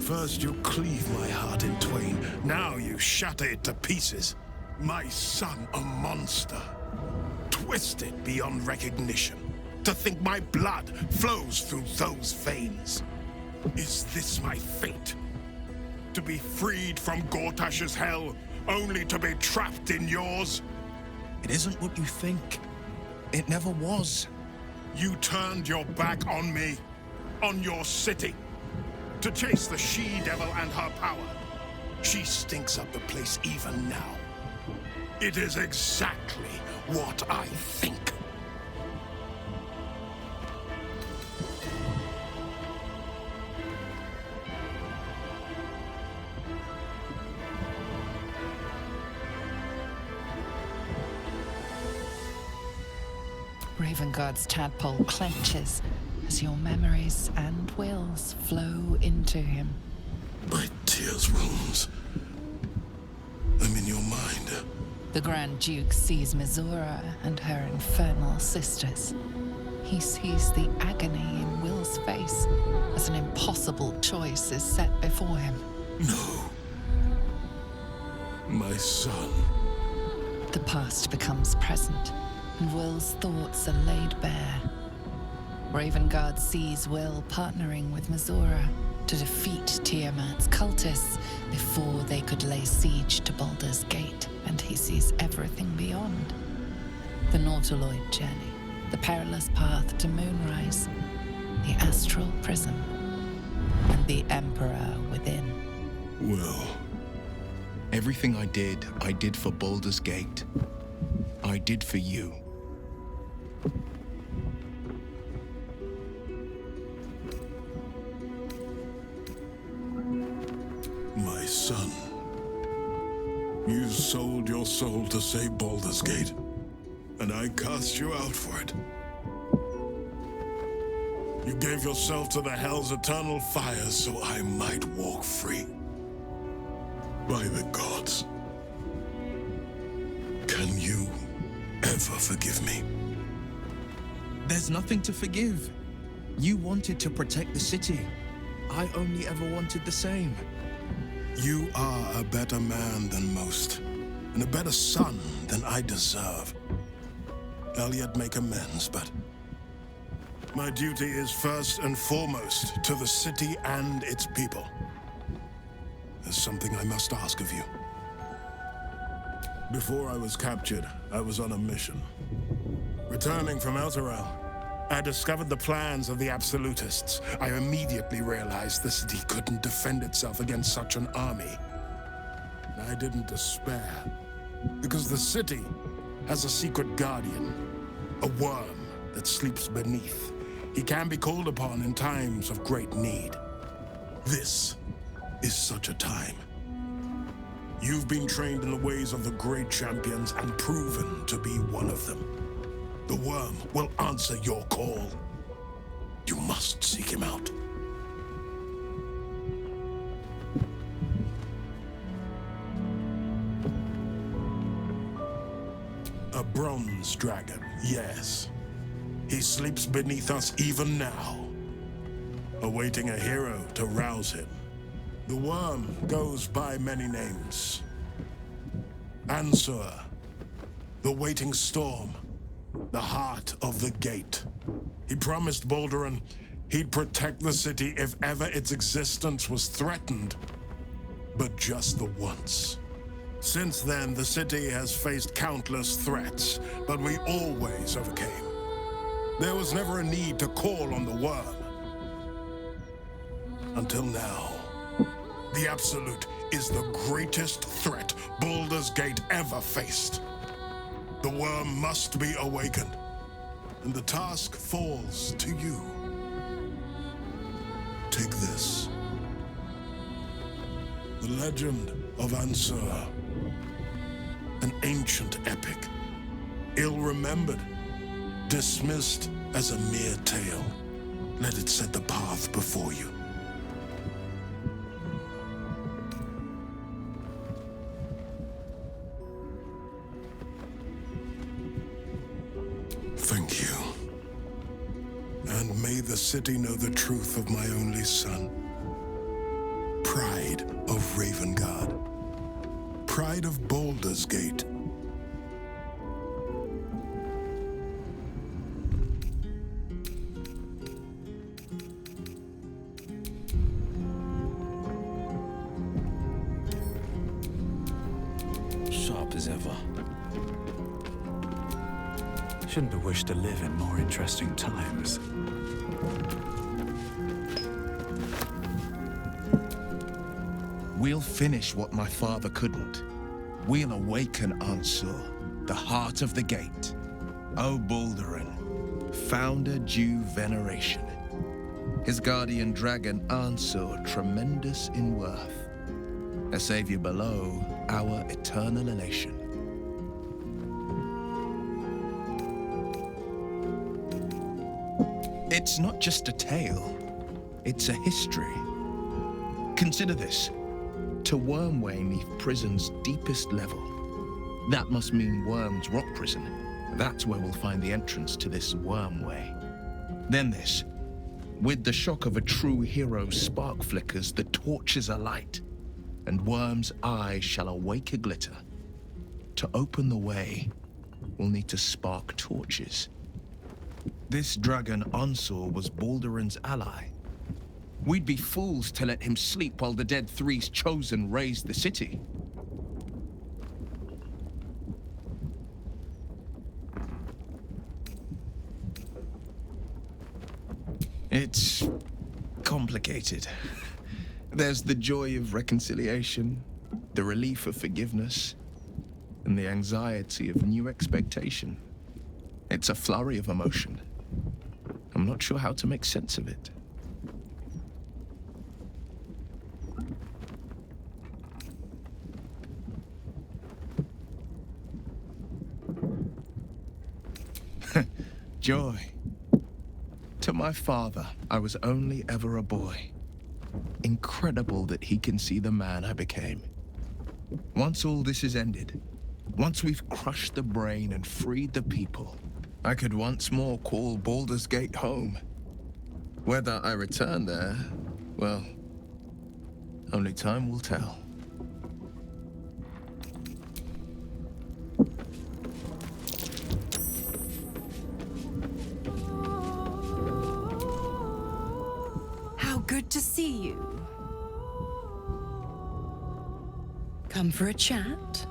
First you cleave my heart in twain, now you shatter it to pieces. My son a monster, twisted beyond recognition. To think my blood flows through those veins. Is this my fate? To be freed from Gortash's hell, only to be trapped in yours? It isn't what you think. It never was. You turned your back on me, on your city, to chase the she-devil and her power. She stinks up the place even now. It is exactly what I think. Ravenguard's tadpole clenches as your memories and wills flow into him. My tears rooms. I'm in your mind. The Grand Duke sees Mizora and her infernal sisters. He sees the agony in Will's face as an impossible choice is set before him. No. My son. The past becomes present, and Will's thoughts are laid bare. Ravenguard sees Will partnering with Mizora to defeat Tiamat's cultists before they could lay siege to Baldur's Gate, and he sees everything beyond. The Nautiloid journey, the perilous path to Moonrise, the astral prism, and the Emperor within. Will. Everything I did for Baldur's Gate. I did for you. My son. You sold your soul to save Baldur's Gate, and I cast you out for it. You gave yourself to the Hell's eternal fires so I might walk free. By the gods. Can you ever forgive me? There's nothing to forgive. You wanted to protect the city. I only ever wanted the same. You are a better man than most, and a better son than I deserve. I'll yet make amends, but my duty is first and foremost to the city and its people. There's something I must ask of you. Before I was captured, I was on a mission. Returning from Elturel, I discovered the plans of the Absolutists. I immediately realized the city couldn't defend itself against such an army. I didn't despair, because the city has a secret guardian, a worm that sleeps beneath. He can be called upon in times of great need. This is such a time. You've been trained in the ways of the great champions and proven to be one of them. The worm will answer your call. You must seek him out. A bronze dragon, yes. He sleeps beneath us even now, awaiting a hero to rouse him. The worm goes by many names. Ansur, the waiting storm, the heart of the gate. He promised Baldur he'd protect the city if ever its existence was threatened, but just the once. Since then, the city has faced countless threats, but we always overcame. There was never a need to call on the worm. Until now. The Absolute is the greatest threat Baldur's Gate ever faced. The worm must be awakened, and the task falls to you. Take this. The legend of Ansur. An ancient epic, ill-remembered, dismissed as a mere tale. Let it set the path before you. Thank you. And may the city know the truth of my only son. Pride of Ravenguard. Pride of Baldur's Gate. Sharp as ever. Shouldn't have wished to live in more interesting times. We'll finish what my father couldn't. We'll awaken Ansur, the heart of the gate. O Baldurin, founder due veneration. His guardian dragon Ansur, tremendous in worth. A savior below, our eternal elation. It's not just a tale, it's a history. Consider this. To Wormway 'neath prison's deepest level. That must mean Worm's rock prison. That's where we'll find the entrance to this Wormway. Then this. With the shock of a true hero spark flickers, the torches alight, and Worm's eyes shall awake a glitter. To open the way, we'll need to spark torches. This dragon Ansur was Baldurin's ally. We'd be fools to let him sleep while the Dead Three's chosen raised the city. It's complicated. There's the joy of reconciliation, the relief of forgiveness, and the anxiety of new expectation. It's a flurry of emotion. I'm not sure how to make sense of it. Joy. To my father, I was only ever a boy. Incredible that he can see the man I became. Once all this is ended, once we've crushed the brain and freed the people, I could once more call Baldur's Gate home. Whether I return there, well, only time will tell. Good to see you. Come for a chat?